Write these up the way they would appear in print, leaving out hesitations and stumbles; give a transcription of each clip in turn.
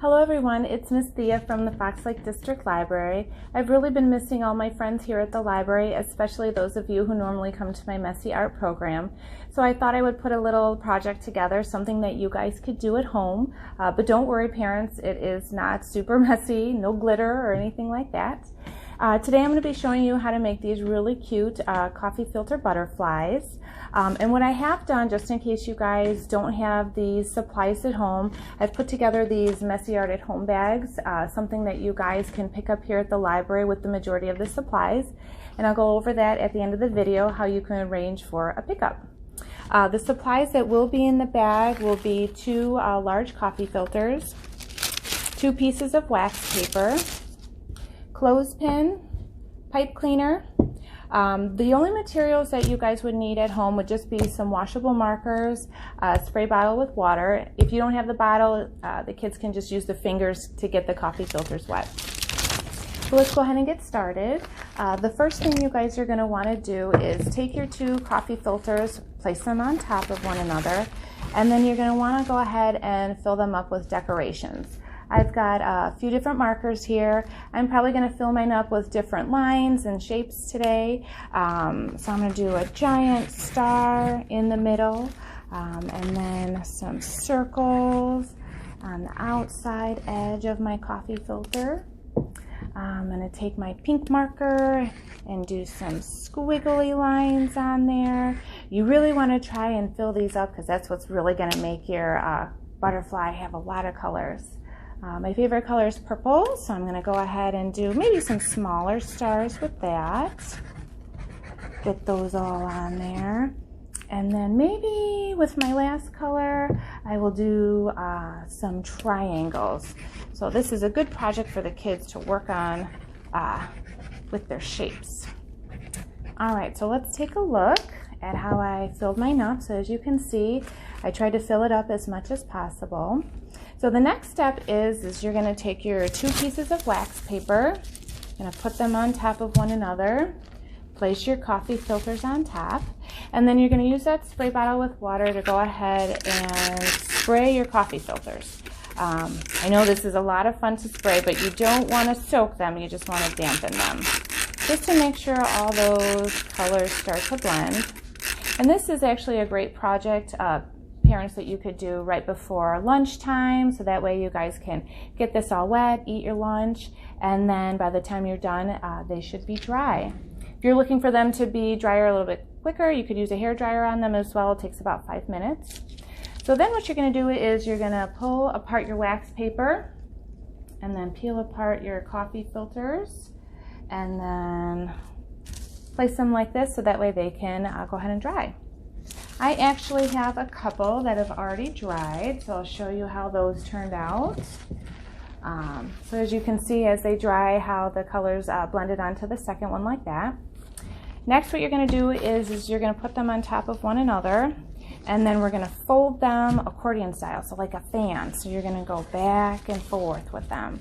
Hello everyone, it's Miss Thea from the Fox Lake District Library. I've really been missing all my friends here at the library, especially those of you who normally come to my messy art program. So I thought I would put a little project together, something that you guys could do at home. But don't worry parents, it is not super messy, no glitter or anything like that. Today I'm going to be showing you how to make these really cute coffee filter butterflies. And what I have done, just in case you guys don't have these supplies at home, I've put together these messy art at home bags, something that you guys can pick up here at the library with the majority of the supplies. And I'll go over that at the end of the video, how you can arrange for a pickup. The supplies that will be in the bag will be 2 large coffee filters, 2 pieces of wax paper, clothespin, pipe cleaner. The only materials that you guys would need at home would just be some washable markers, a spray bottle with water. If you don't have the bottle, the kids can just use the fingers to get the coffee filters wet. So let's go ahead and get started. The first thing you guys are going to want to do is take your 2 coffee filters, place them on top of one another, and then you're going to want to go ahead and fill them up with decorations. I've got a few different markers here. I'm probably going to fill mine up with different lines and shapes today. So I'm going to do a giant star in the middle, and then some circles on the outside edge of my coffee filter. I'm going to take my pink marker and do some squiggly lines on there. You really want to try and fill these up because that's what's really going to make your butterfly have a lot of colors. My favorite color is purple, so I'm going to go ahead and do maybe some smaller stars with that. Get those all on there. And then maybe with my last color, I will do some triangles. So this is a good project for the kids to work on with their shapes. All right, so let's take a look at how I filled mine up. So as you can see, I tried to fill it up as much as possible. So the next step is you're going to take your 2 pieces of wax paper, going to put them on top of one another, place your coffee filters on top, and then you're going to use that spray bottle with water to go ahead and spray your coffee filters. I know this is a lot of fun to spray, but you don't want to soak them, you just want to dampen them, just to make sure all those colors start to blend. And this is actually a great project, parents, that you could do right before lunchtime, so that way you guys can get this all wet, eat your lunch, and then by the time you're done, they should be dry. If you're looking for them to be drier a little bit quicker, you could use a hair dryer on them as well. It takes about 5 minutes. So then what you're going to do is you're going to pull apart your wax paper and then peel apart your coffee filters and then place them like this so that way they can go ahead and dry. I actually have a couple that have already dried, so I'll show you how those turned out. So as you can see, as they dry, how the colors blended onto the second one like that. Next, what you're going to do is you're going to put them on top of one another, and then we're going to fold them accordion style, so like a fan. So you're going to go back and forth with them.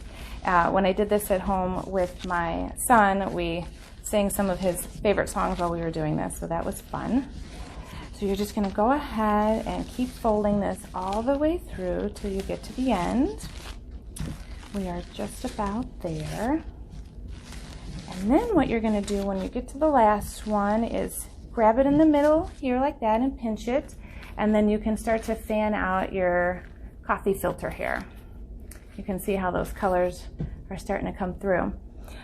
When I did this at home with my son, we sang some of his favorite songs while we were doing this, so that was fun. So you're just going to go ahead and keep folding this all the way through till you get to the end. We are just about there. And then what you're going to do when you get to the last one is grab it in the middle here like that and pinch it. And then you can start to fan out your coffee filter here. You can see how those colors are starting to come through.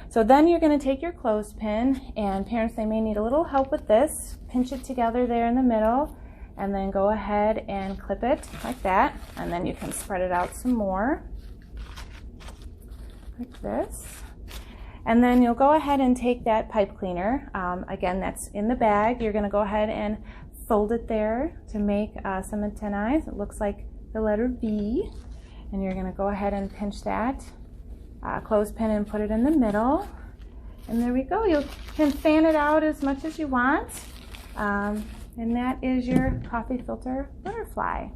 So then you're going to take your clothespin, and parents, they may need a little help with this. Pinch it together there in the middle, and then go ahead and clip it like that. And then you can spread it out some more, like this. And then you'll go ahead and take that pipe cleaner. Again, that's in the bag. You're going to go ahead and fold it there to make some antennae. It looks like the letter B. And you're going to go ahead and pinch that clothespin and put it in the middle, and there we go. You can fan it out as much as you want, and that is your coffee filter butterfly.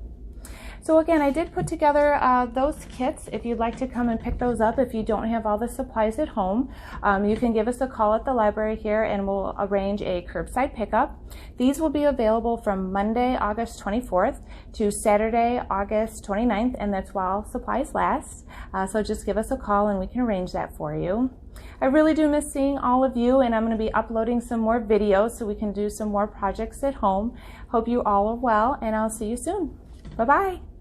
So again, I did put together those kits if you'd like to come and pick those up. If you don't have all the supplies at home, you can give us a call at the library here and we'll arrange a curbside pickup. These will be available from Monday, August 24th to Saturday, August 29th, and that's while supplies last. So just give us a call and we can arrange that for you. I really do miss seeing all of you, and I'm going to be uploading some more videos so we can do some more projects at home. Hope you all are well, and I'll see you soon. Bye-bye.